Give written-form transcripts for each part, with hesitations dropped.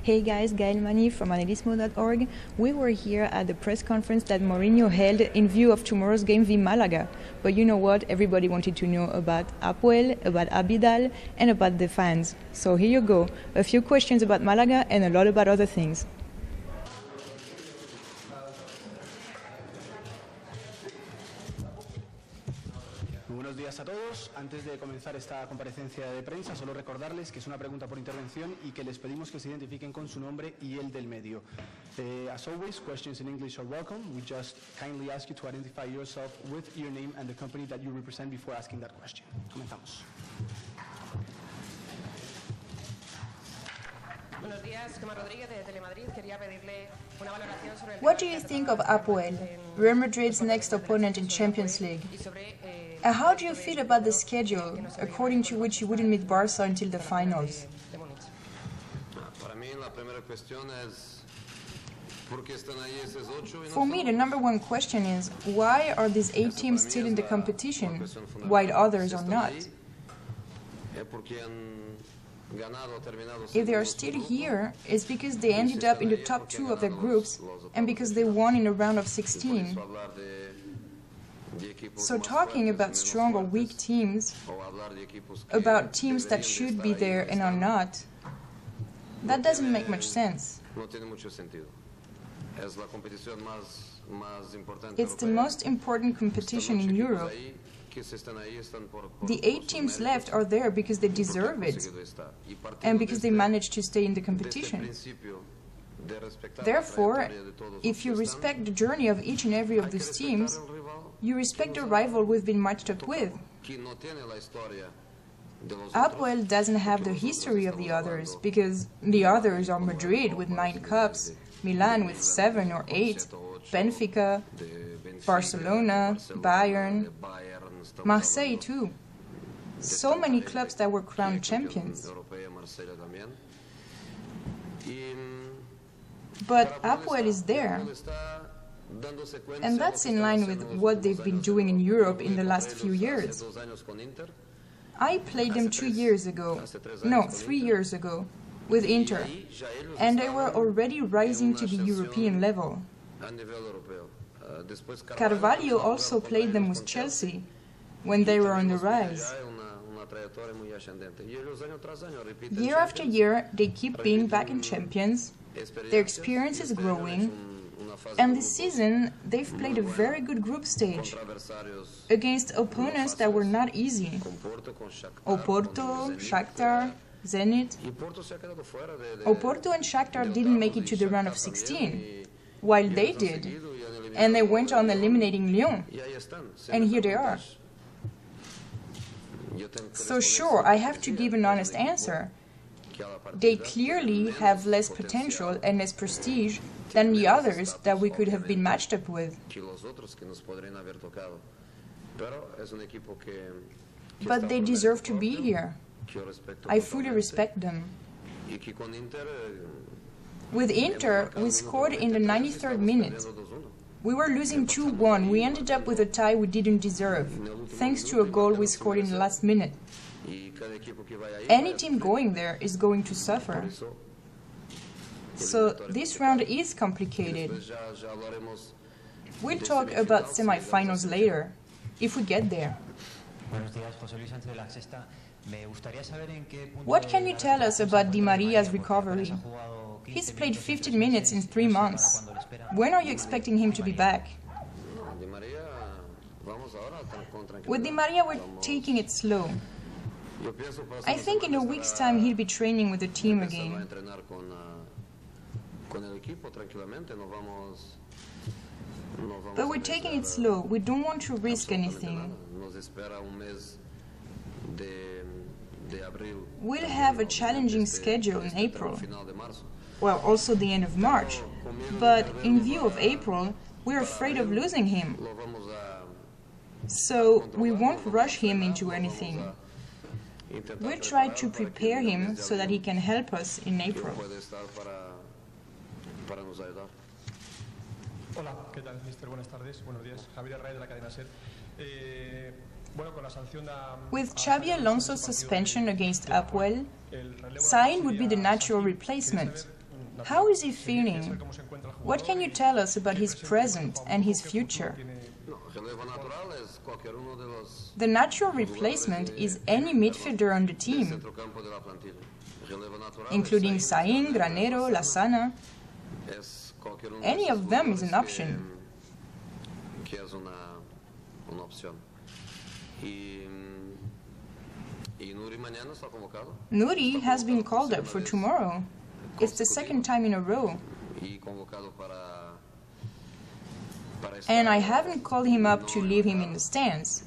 Hey guys, Gael Mani from analysmo.org. We were here at the press conference that Mourinho held in view of tomorrow's game v Malaga. But you know what? Everybody wanted to know about Apuel, about Abidal, and about the fans. So here you go. A few questions about Malaga and a lot about other things. Buenos días a todos. Antes de comenzar esta comparecencia de prensa, solo recordarles que es una pregunta por intervención y que les pedimos que se identifiquen con su nombre y el del medio. As always, questions in English are welcome. We just kindly ask you to identify yourself with your name and the company that you represent before asking that question. Comenzamos. What do you think of Apuel, Real Madrid's next opponent in Champions League? And how do you feel about the schedule, according to which you wouldn't meet Barca until the finals? For me, the number one question is, why are these 8 teams still in the competition, while others are not? If they are still here, it's because they ended up in the top 2 of their groups and because they won in a round of 16. So talking about strong or weak teams, about teams that should be there and are not, that doesn't make much sense. It's the most important competition in Europe. The 8 teams left are there because they deserve it and because they managed to stay in the competition. Therefore, if you respect the journey of each and every of these teams, you respect the rival we've been matched up with. Apuel doesn't have the history of the others because the others are Madrid with 9 cups, Milan with 7 or 8, Benfica, Barcelona, Bayern, Marseille too. So many clubs that were crowned champions. But Apuel is there. And that's in line with what they've been doing in Europe in the last few years. I played them 3 years ago, with Inter, and they were already rising to the European level. Carvalho also played them with Chelsea, when they were on the rise. Year after year, they keep being back in champions, their experience is growing, and this season, they've played a very good group stage against opponents that were not easy. Oporto, Shakhtar, Zenit. Oporto and Shakhtar didn't make it to the round of 16, while they did, and they went on eliminating Lyon, and here they are. So sure, I have to give an honest answer. They clearly have less potential and less prestige than the others that we could have been matched up with. But they deserve to be here. I fully respect them. With Inter, we scored in the 93rd minute. We were losing 2-1. We ended up with a tie we didn't deserve, thanks to a goal we scored in the last minute. Any team going there is going to suffer. So this round is complicated. We'll talk about semi-finals later, if we get there. What can you tell us about Di Maria's recovery? He's played 15 minutes in 3 months. When are you expecting him to be back? With Di Maria, we're taking it slow. I think in a week's time he'll be training with the team again. But we're taking it slow. We don't want to risk anything. We'll have a challenging schedule in April. Well, also the end of March. But in view of April, we're afraid of losing him. So we won't rush him into anything. We'll try to prepare him so that he can help us in April. Hola, ¿qué tal, mister? Buenas tardes. Buenos días. Javier Array de la cadena SER. With Xabi Alonso's suspension against Apuel, Sain would be the natural replacement. How is he feeling? What can you tell us about his present and his future? The natural replacement is any midfielder on the team, including Sain, Granero, Lasana. Any of them is an option. Nuri has been called up for tomorrow. It's the second time in a row. And I haven't called him up to leave him in the stands,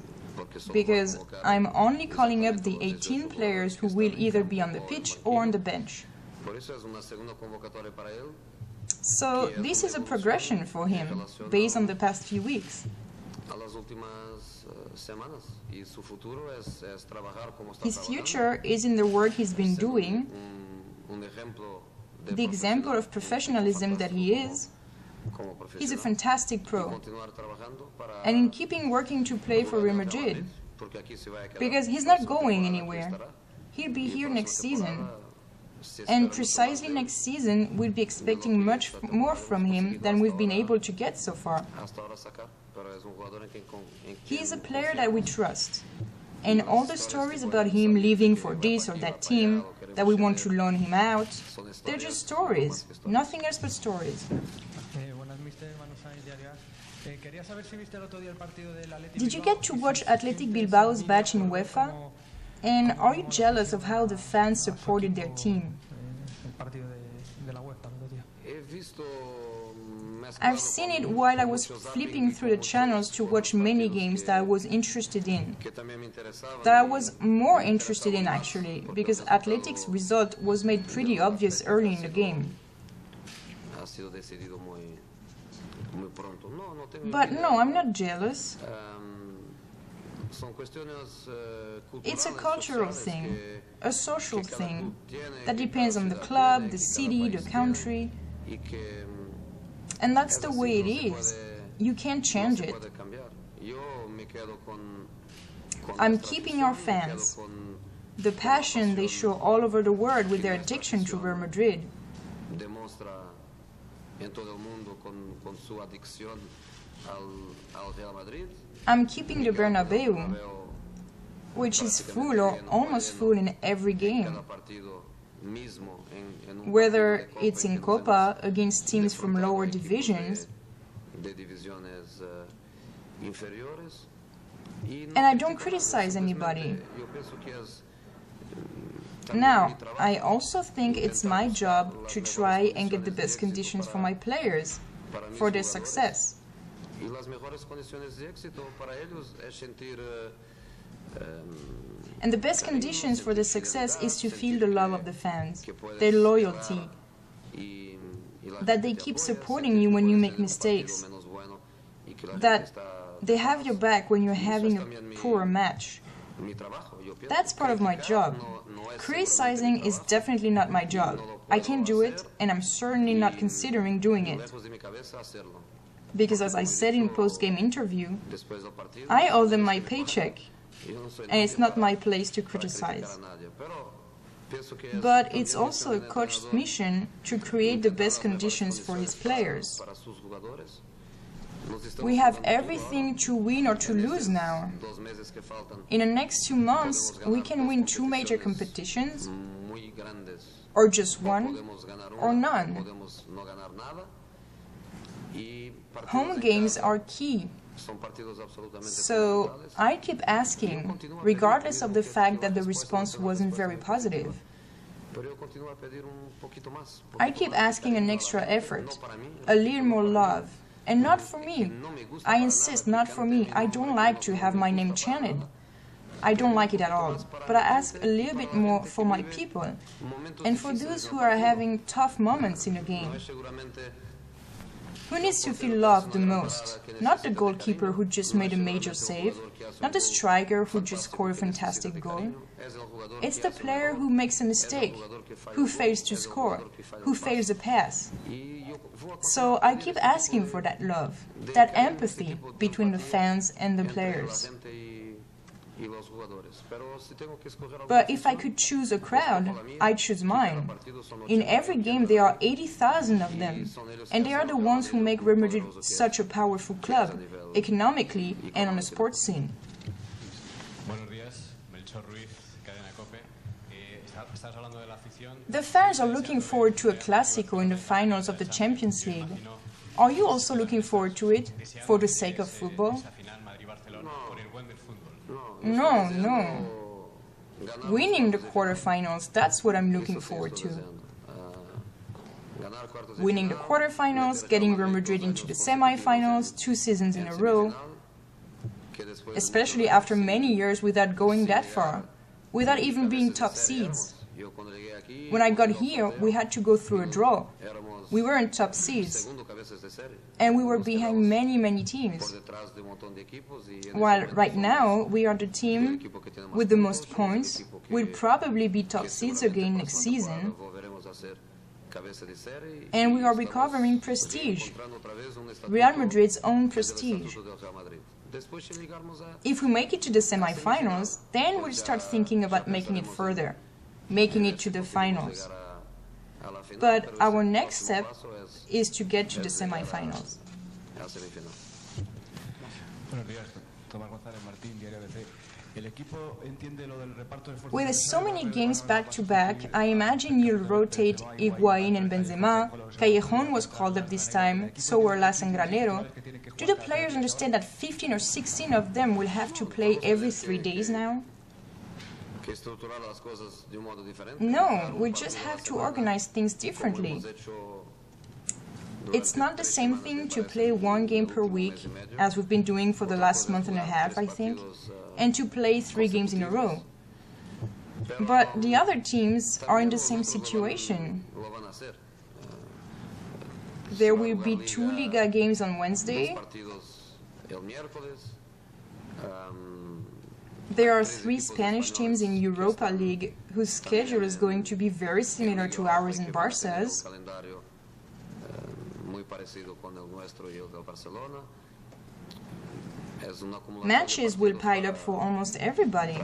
because I'm only calling up the 18 players who will either be on the pitch or on the bench. So this is a progression for him, based on the past few weeks. His future is in the work he's been doing, the example of professionalism that he is. He's a fantastic pro, and in keeping working to play for Real Madrid, because he's not going anywhere. He'll be here next season, and precisely next season we'll be expecting much more from him than we've been able to get so far. He is a player that we trust, and all the stories about him leaving for this or that team, that we want to loan him out, they're just stories, nothing else but stories. Did you get to watch Athletic Bilbao's match in UEFA? And are you jealous of how the fans supported their team? I've seen it while I was flipping through the channels to watch many games that I was interested in. That I was more interested in, actually, because Athletic's result was made pretty obvious early in the game. But no, I'm not jealous. It's a cultural thing, a social thing, that depends on the club, the city, the country. And that's the way it is. You can't change it. I'm keeping our fans, the passion they show all over the world with their addiction to Real Madrid. I'm keeping the Bernabeu, which is full or almost full in every game. Whether it's in Copa against teams from lower divisions, and I don't criticize anybody. Now, I also think it's my job to try and get the best conditions for my players, for their success. And the best conditions for the success is to feel the love of the fans, their loyalty, that they keep supporting you when you make mistakes, that they have your back when you're having a poor match. That's part of my job. Criticizing is definitely not my job. I can't do it, and I'm certainly not considering doing it. Because as I said in post-game interview, I owe them my paycheck, and it's not my place to criticize. But it's also a coach's mission to create the best conditions for his players. We have everything to win or to lose now. In the next 2 months, we can win 2 major competitions, or just one, or none. Home games are key. So I keep asking, regardless of the fact that the response wasn't very positive. I keep asking an extra effort, a little more love. And not for me. I insist, not for me. I don't like to have my name chanted. I don't like it at all. But I ask a little bit more for my people, and for those who are having tough moments in a game. Who needs to feel loved the most? Not the goalkeeper who just made a major save, not the striker who just scored a fantastic goal. It's the player who makes a mistake, who fails to score, who fails a pass. So I keep asking for that love, that empathy between the fans and the players. But if I could choose a crowd, I'd choose mine. In every game there are 80,000 of them, and they are the ones who make Real Madrid such a powerful club, economically and on the sports scene. The fans are looking forward to a Clásico in the finals of the Champions League. Are you also looking forward to it, for the sake of football? No, no. Winning the quarterfinals, that's what I'm looking forward to. Winning the quarterfinals, getting Real Madrid into the semi-finals 2 seasons in a row, especially after many years without going that far, without even being top seeds. When I got here, we had to go through a draw. We weren't top seeds, and we were behind many teams. While right now, we are the team with the most points, we'll probably be top seeds again next season, and we are recovering prestige, Real Madrid's own prestige. If we make it to the semi-finals, then we'll start thinking about making it further, making it to the finals. But our next step is to get to the semi-finals. With so many games back-to-back, I imagine you'll rotate Higuaín and Benzema. Callejon was called up this time, so were Las and Granero. Do the players understand that 15 or 16 of them will have to play every 3 days now? No, we just have to organize things differently. It's not the same thing to play 1 game per week, as we've been doing for the last month and a half, I think, and to play 3 games in a row. But the other teams are in the same situation. There will be 2 Liga games on Wednesday. There are 3 Spanish teams in Europa League whose schedule is going to be very similar to ours in Barca's. Matches will pile up for almost everybody.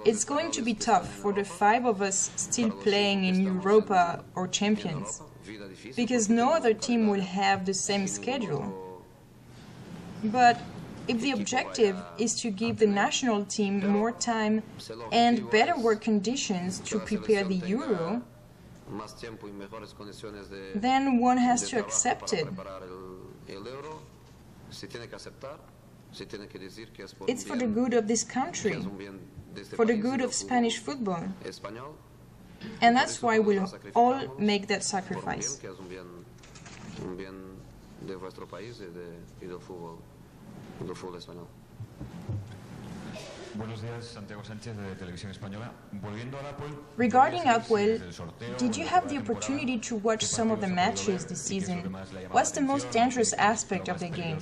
It's going to be tough for the 5 of us still playing in Europa or Champions, because no other team will have the same schedule. But if the objective is to give the national team more time and better work conditions to prepare the Euro, then one has to accept it. It's for the good of this country, for the good of Spanish football. And that's why we'll all make that sacrifice. Regarding Apuel, did you have the opportunity to watch some of the matches this season? What's the most dangerous aspect of the game?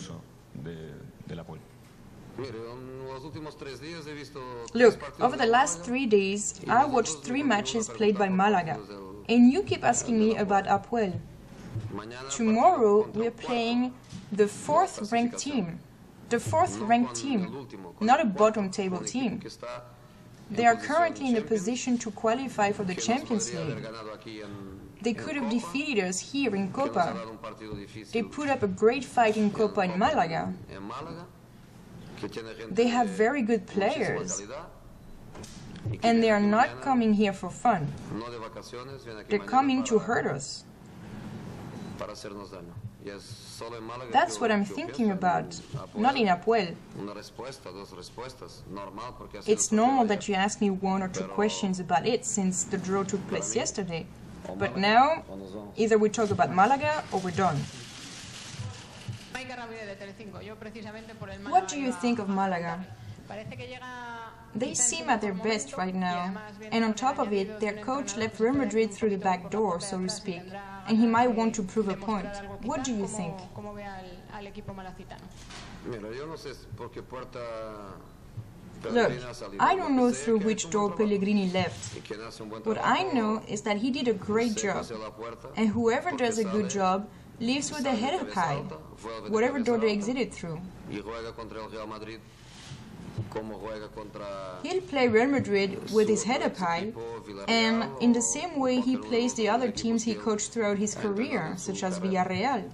Look, over the last 3 days, I watched 3 matches played by Malaga, and you keep asking me about Apuel. Tomorrow, we're playing the 4th ranked team. The 4th ranked team, not a bottom table team. They are currently in a position to qualify for the Champions League. They could have defeated us here in Copa. They put up a great fight in Copa in Malaga. They have very good players. And they are not coming here for fun. They're coming to hurt us. That's what I'm thinking about, not in Apuel. It's normal that you ask me 1 or 2 questions about it since the draw took place yesterday. But now, either we talk about Malaga or we're done. What do you think of Malaga? They seem at their best right now, and on top of it, their coach left Real Madrid through the back door, so to speak, and he might want to prove a point. What do you think? Look, I don't know through which door Pellegrini left. What I know is that he did a great job, and whoever does a good job leaves with their head up high, whatever door they exited through. He'll play Real Madrid with his head up high, and in the same way he plays the other teams he coached throughout his career, such as Villarreal.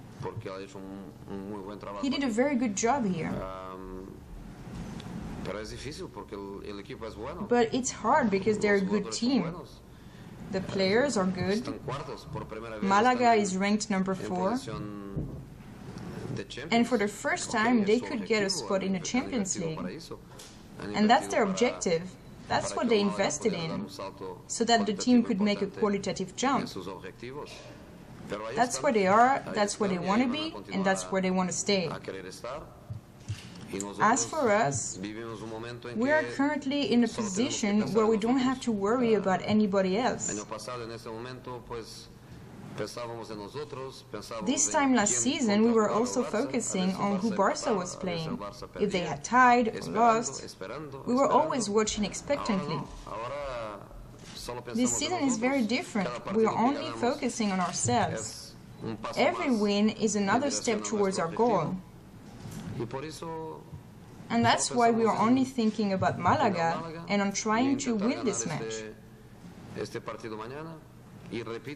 He did a very good job here. But it's hard because they're a good team. The players are good. Malaga is ranked number 4. And for the first time, they could get a spot in the Champions League. And that's their objective. That's what they invested in, so that the team could make a qualitative jump. That's where they are, that's where they want to be, and that's where they want to stay. As for us, we are currently in a position where we don't have to worry about anybody else. This time last season, we were also focusing on who Barca was playing. If they had tied or lost, we were always watching expectantly. This season is very different. We are only focusing on ourselves. Every win is another step towards our goal. And that's why we are only thinking about Malaga and on trying to win this match.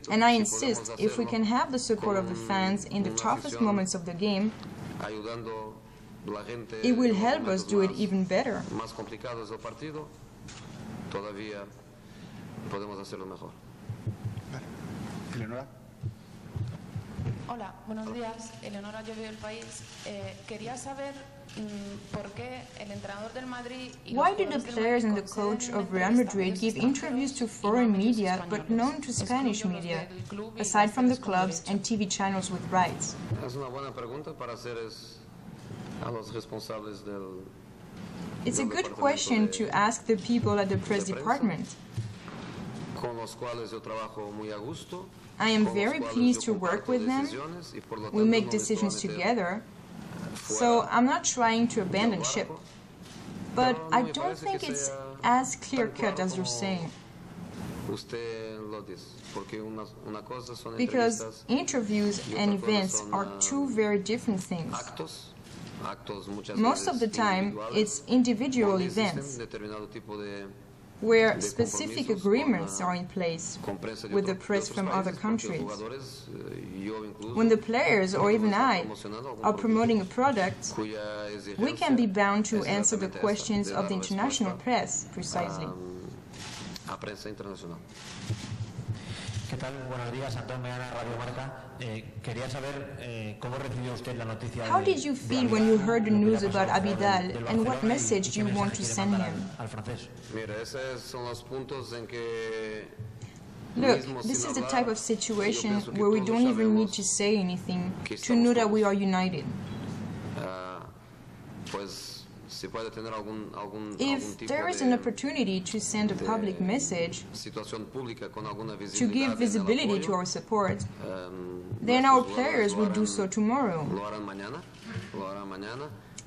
And I insist, if we can have the support of the fans in the toughest moments of the game, it will help us do it even better. Eleonora. Hola, buenos días. Eleonora, yo veo El País. Quería saber por qué el entrenador del Madrid y Why do the players and the coach of Real Madrid give interviews to foreign media but none to Spanish media, aside from the clubs and TV channels with rights? It's a good question to ask the people at the press department. I am very pleased to work with them. We make decisions together. So I'm not trying to abandon ship. But I don't think it's as clear-cut as you're saying. Because interviews and events are two very different things. Most of the time, it's individual events, where specific agreements are in place with the press from other countries. When the players, or even I, are promoting a product, we can be bound to answer the questions of the international press, precisely. ¿Qué tal? Buenos días, Antón Meana, Radio Marca. Quería saber cómo recibió usted la noticia. How did you feel when you heard the news about Abidal, and what message do you want to send him? Look, this is the type of situation where we don't even need to say anything to know that we are united. If there is an opportunity to send a public message, to give visibility to our support, then our players will do so tomorrow.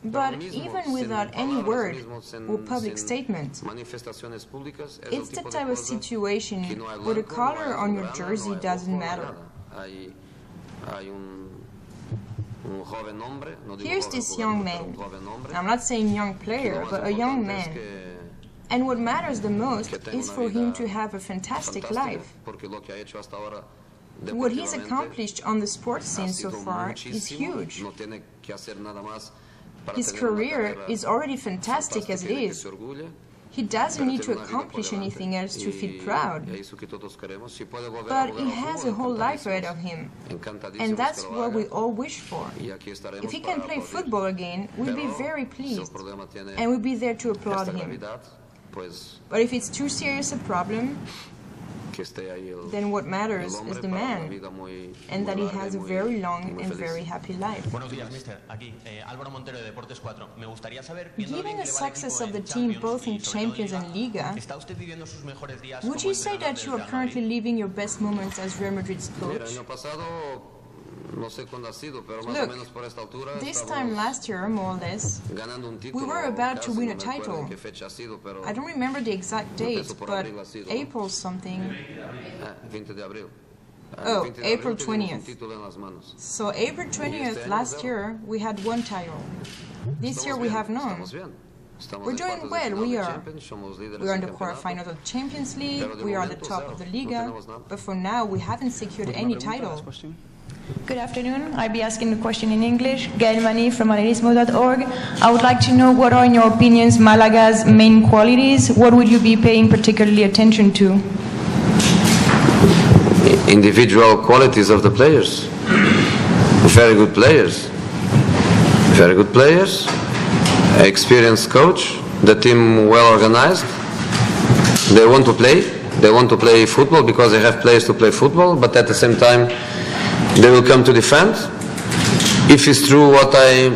But even without any word or public statement, it's the type of situation where the color on your jersey doesn't matter. Here's this young man. I'm not saying young player, but a young man. And what matters the most is for him to have a fantastic life. What he's accomplished on the sports scene so far is huge. His career is already fantastic as it is. He doesn't need to accomplish anything else to feel proud. But he has a whole life ahead of him, and that's what we all wish for. If he can play football again, we'll be very pleased, and we'll be there to applaud him. But if it's too serious a problem, then what matters is the man, and that he has a very long and very happy life. Given the success of the team both in Champions and Liga, would you say that you are currently living your best moments as Real Madrid's coach? Look, this time last year, more or less, we were about to win a title. I don't remember the exact date, but April something. Oh, April 20th. So April 20th last year we had one title. This year we have none. We're doing well, we are. We're in the quarterfinals of the Champions League, we are at the top of the Liga, but for now we haven't secured any title. Good afternoon. I'll be asking the question in English. Gael Mani from analysmo.org. I would like to know what are, in your opinions, Malaga's main qualities? What would you be paying particularly attention to? Individual qualities of the players. Very good players. Very good players. Experienced coach. The team well organized. They want to play. They want to play football because they have players to play football, but at the same time they will come to defend. If it's true what I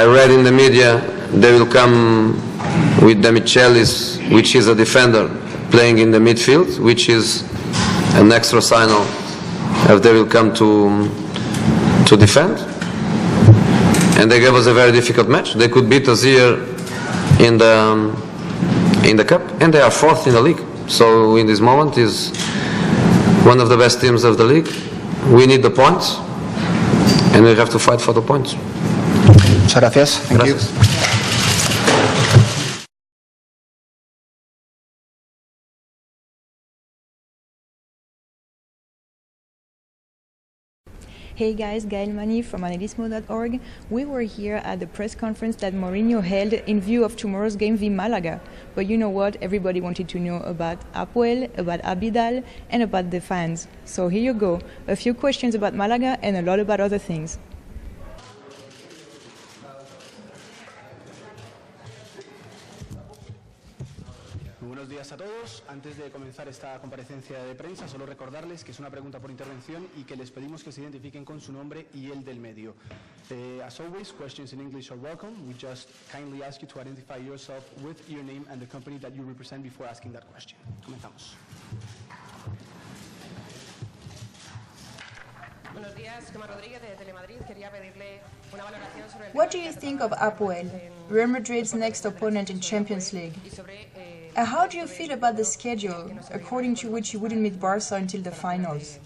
read in the media, they will come with Demichelis, which is a defender, playing in the midfield, which is an extra signal if they will come to defend. And they gave us a very difficult match. They could beat us here in the cup, and they are fourth in the league. So in this moment is one of the best teams of the league. We need the points, and we have to fight for the points. Muchas gracias. Thank you. Hey guys, Gael Mani from analysmo.org. We were here at the press conference that Mourinho held in view of tomorrow's game v Malaga. But you know what? Everybody wanted to know about Apuel, about Abidal, and about the fans. So here you go. A few questions about Malaga and a lot about other things. Buenos días a todos. Antes de comenzar esta comparecencia de prensa, solo recordarles que es una pregunta por intervención y que les pedimos que se identifiquen con su nombre y el del medio. As always, questions in English are welcome. We just kindly ask you to identify yourself with your name and the company that you represent before asking that question. Comenzamos. Buenos días, Gemma Rodríguez de Telemadrid. Quería pedirle una valoración sobre el What do you think of Apuel, Real Madrid's next opponent in Champions League? And how do you feel about the schedule, according to which you wouldn't meet Barca until the finals?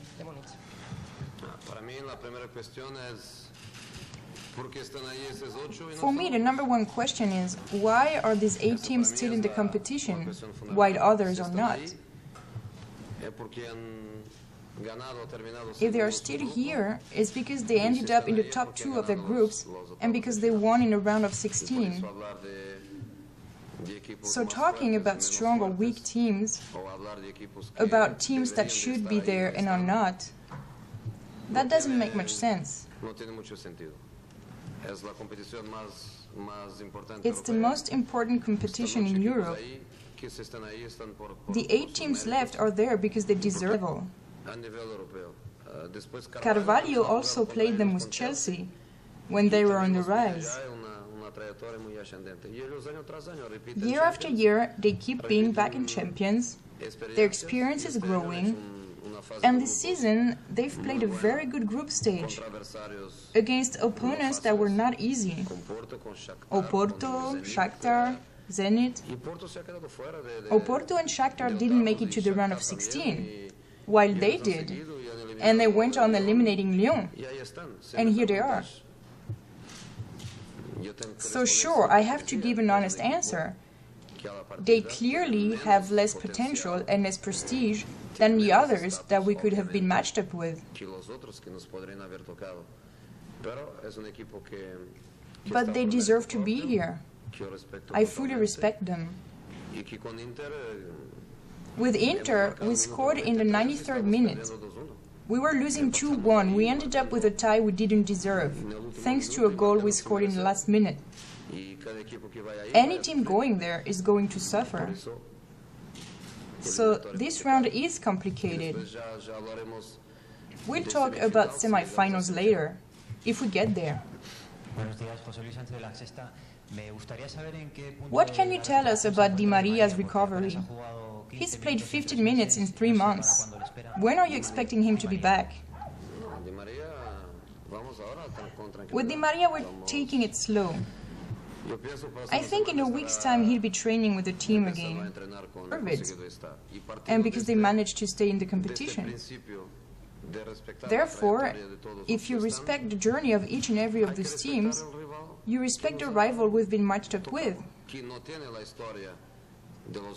For me, the number one question is, why are these 8 teams still in the competition, while others are not? If they are still here, it's because they ended up in the top 2 of their groups and because they won in a round of 16. So talking about strong or weak teams, about teams that should be there and are not, that doesn't make much sense. It's the most important competition in Europe. The 8 teams left are there because they deserve it. Carvalho also played them with Chelsea when they were on the rise. Year after year, they keep being back in champions, their experience is growing, and this season they've played a very good group stage against opponents that were not easy. Oporto, Shakhtar, Zenit. Oporto and Shakhtar didn't make it to the round of 16, while they did, and they went on eliminating Lyon, and here they are. So sure, I have to give an honest answer. They clearly have less potential and less prestige than the others that we could have been matched up with. But they deserve to be here. I fully respect them. With Inter, we scored in the 93rd minute. We were losing 2-1. We ended up with a tie we didn't deserve, thanks to a goal we scored in the last minute. Any team going there is going to suffer. So this round is complicated. We'll talk about semi-finals later, if we get there. What can you tell us about Di Maria's recovery? He's played 15 minutes in 3 months. When are you expecting him to be back? With Di Maria, we're taking it slow. I think in a week's time he'll be training with the team again. Perfect. And because they managed to stay in the competition. Therefore, if you respect the journey of each and every of these teams, you respect the rival we've been matched up with.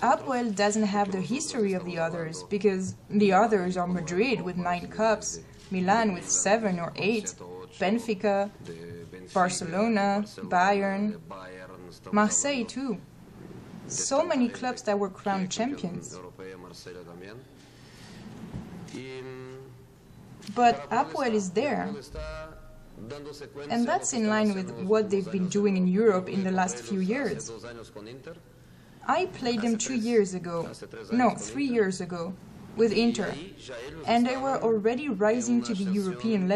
Apoel doesn't have the history of the others, because the others are Madrid with 9 cups, Milan with 7 or 8, Benfica, Barcelona, Bayern, Marseille too. So many clubs that were crowned champions. But Apoel is there, and that's in line with what they've been doing in Europe in the last few years. I played them 3 years ago, with Inter, and they were already rising to the European level.